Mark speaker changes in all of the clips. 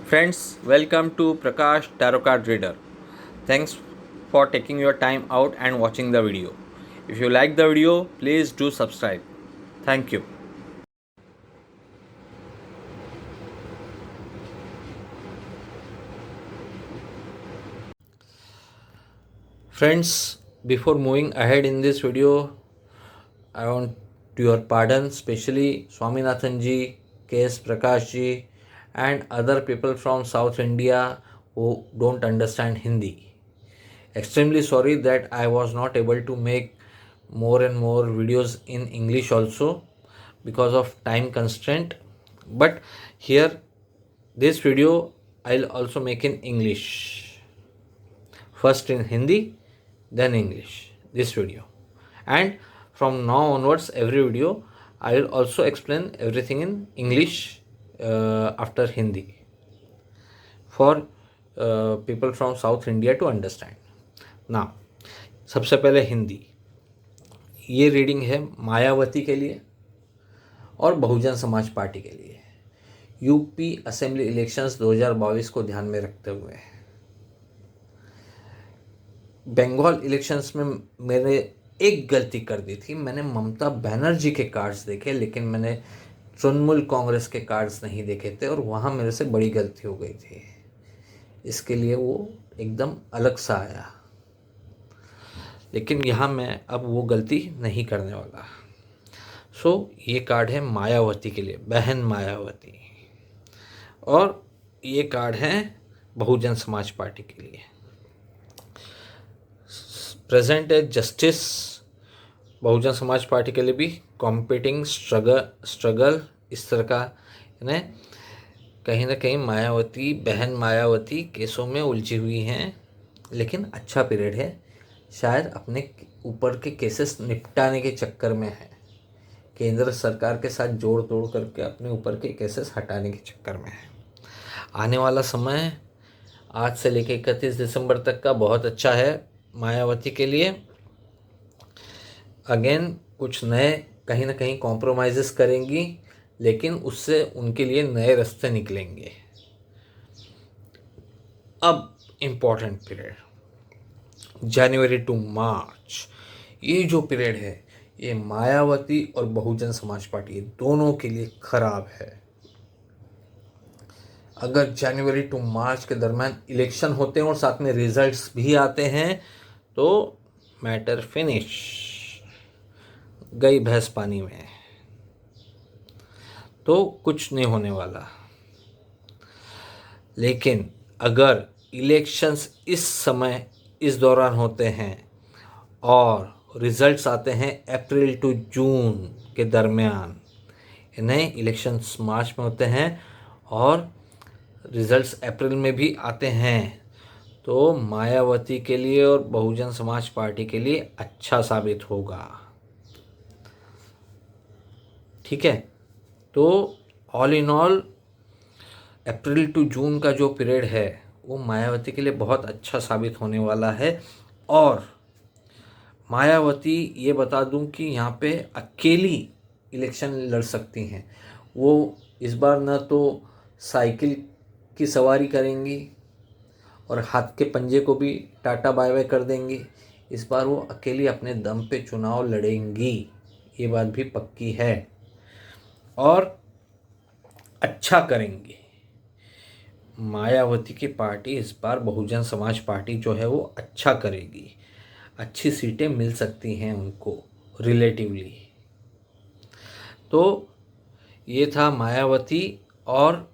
Speaker 1: Friends, welcome to Prakash Tarot Card Reader. Thanks for taking your time out and watching the video. If you like the video, please do subscribe. Thank you. Friends, before moving ahead in this video, I want your pardon, especially Swaminathan ji, K.S. Prakash ji, and other people from South India who don't understand Hindi. Extremely sorry that I was not able to make more and more videos in English also because of time constraint. But here, this video I'll also make in English. First in Hindi, then English. This video. And from now onwards, every video I'll also explain everything in English after Hindi for people from South India to understand. Now, सबसे पहले हिंदी. ये reading है मायावती के लिए और Bahujan Samaj party के लिए, UP assembly elections 2022 को ध्यान में रखते हुए. बंगाल इलेक्शंस में मैंने एक गलती कर दी थी. मैंने ममता बनर्जी के कार्ड्स देखे, लेकिन मैंने तृणमूल कांग्रेस के कार्ड्स नहीं देखे थे और वहाँ मेरे से बड़ी गलती हो गई थी. इसके लिए वो एकदम अलग सा आया, लेकिन यहाँ मैं अब वो गलती नहीं करने वाला. ये कार्ड है मायावती के लिए, बहन मायावती. और ये कार्ड है बहुजन समाज पार्टी के लिए. प्रेजेंट है जस्टिस. बहुजन समाज पार्टी के लिए भी कॉम्पिटिंग स्ट्रगल इस तरह का, यानी कहीं ना कहीं मायावती, बहन मायावती केसों में उलझी हुई हैं, लेकिन अच्छा पीरियड है. शायद अपने ऊपर के केसेस निपटाने के चक्कर में है, केंद्र सरकार के साथ जोड़ तोड़ करके अपने ऊपर के केसेस हटाने के चक्कर में है. आने वाला समय आज से लेकर 31 दिसंबर तक का बहुत अच्छा है मायावती के लिए. अगेन कुछ नए कहीं ना कहीं कॉम्प्रोमाइज़ेस करेंगी, लेकिन उससे उनके लिए नए रास्ते निकलेंगे. अब इम्पॉर्टेंट पीरियड जनवरी टू मार्च, ये जो पीरियड है ये मायावती और बहुजन समाज पार्टी दोनों के लिए खराब है. अगर जनवरी टू मार्च के दरमियान इलेक्शन होते हैं और साथ में रिजल्ट्स भी आते हैं तो मैटर फिनिश, गई भैंस पानी में, तो कुछ नहीं होने वाला. लेकिन अगर इलेक्शंस इस समय इस दौरान होते हैं और रिजल्ट्स आते हैं अप्रैल टू जून के दरमियान, इन्हें इलेक्शंस मार्च में होते हैं और रिजल्ट्स अप्रैल में भी आते हैं, तो मायावती के लिए और बहुजन समाज पार्टी के लिए अच्छा साबित होगा. ठीक है, तो all in all April to June का जो पीरियड है वो मायावती के लिए बहुत अच्छा साबित होने वाला है. और मायावती, ये बता दूं कि यहाँ पे अकेली इलेक्शन लड़ सकती हैं. वो इस बार न तो साइकिल की सवारी करेंगी और हाथ के पंजे को भी टाटा बाय बाय कर देंगी. इस बार वो अकेली अपने दम पे चुनाव लड़ेंगी, ये बात भी पक्की है, और अच्छा करेंगी. मायावती की पार्टी इस बार बहुजन समाज पार्टी जो है वो अच्छा करेगी. अच्छी सीटें मिल सकती हैं उनको रिलेटिवली. तो ये था मायावती और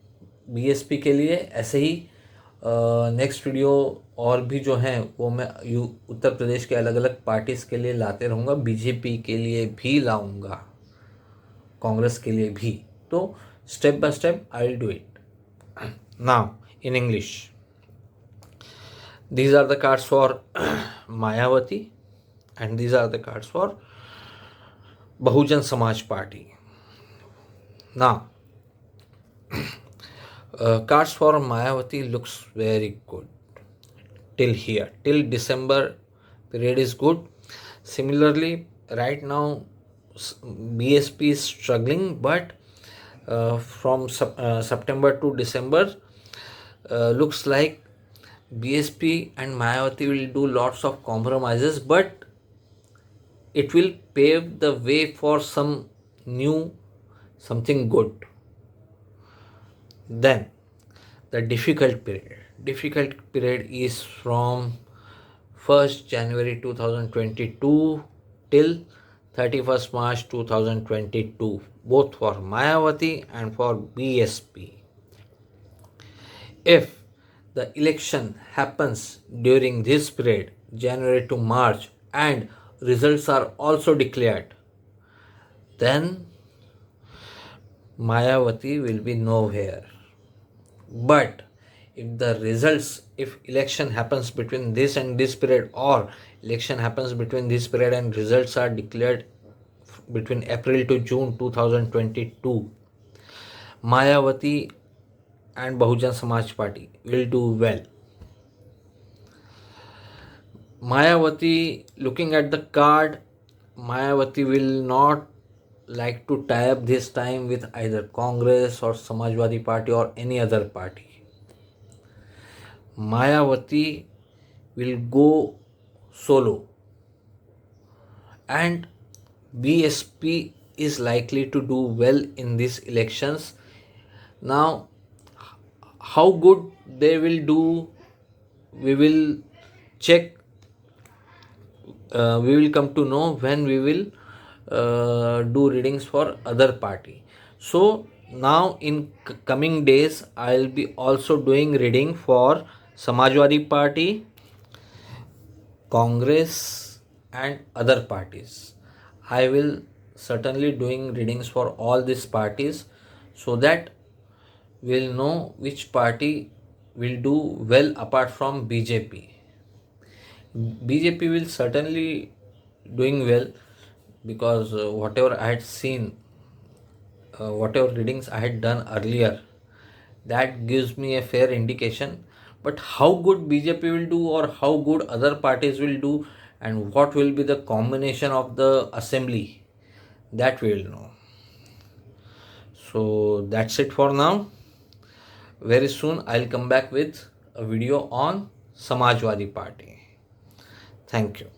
Speaker 1: बीएसपी के लिए. ऐसे ही नेक्स्ट वीडियो और भी जो हैं वो मैं उत्तर प्रदेश के अलग अलग पार्टीज़ के लिए लाते रहूँगा. बीजेपी के लिए भी लाऊंगा, कांग्रेस के लिए भी. तो step by step I will do it. Now in English, these are the cards for Mayawati and these are the cards for Bahujan Samaj Party. Now cards for Mayawati looks very good till here, till December period is good. Similarly, right now BSP is struggling, but from September to December looks like BSP and Mayawati will do lots of compromises, but it will pave the way for some new, something good. Then the difficult period. Difficult period is from 1st January 2022 till 31st March 2022, both for Mayawati and for BSP. If the election happens during this period, January to March, and results are also declared, then Mayawati will be nowhere. But if election happens between this and this period, or election happens between this period and results are declared between April to June 2022, Mayawati and Bahujan Samaj Party will do well. Mayawati, looking at the card, Mayawati will not like to tie up this time with either Congress or Samajwadi Party or any other party. Mayawati will go solo, and BSP is likely to do well in these elections. Now, how good they will do, we will check. We will come to know when we will do readings for other party. So now in coming days I will be also doing reading for Samajwadi Party, Congress and other parties. I will certainly doing readings for all these parties, so that we'll know which party will do well apart from BJP. BJP will certainly doing well, because whatever I had seen, whatever readings I had done earlier, that gives me a fair indication. But how good BJP will do, or how good other parties will do, and what will be the combination of the assembly, that we will know. So that's it for now. Very soon I'll come back with a video on Samajwadi Party. Thank you.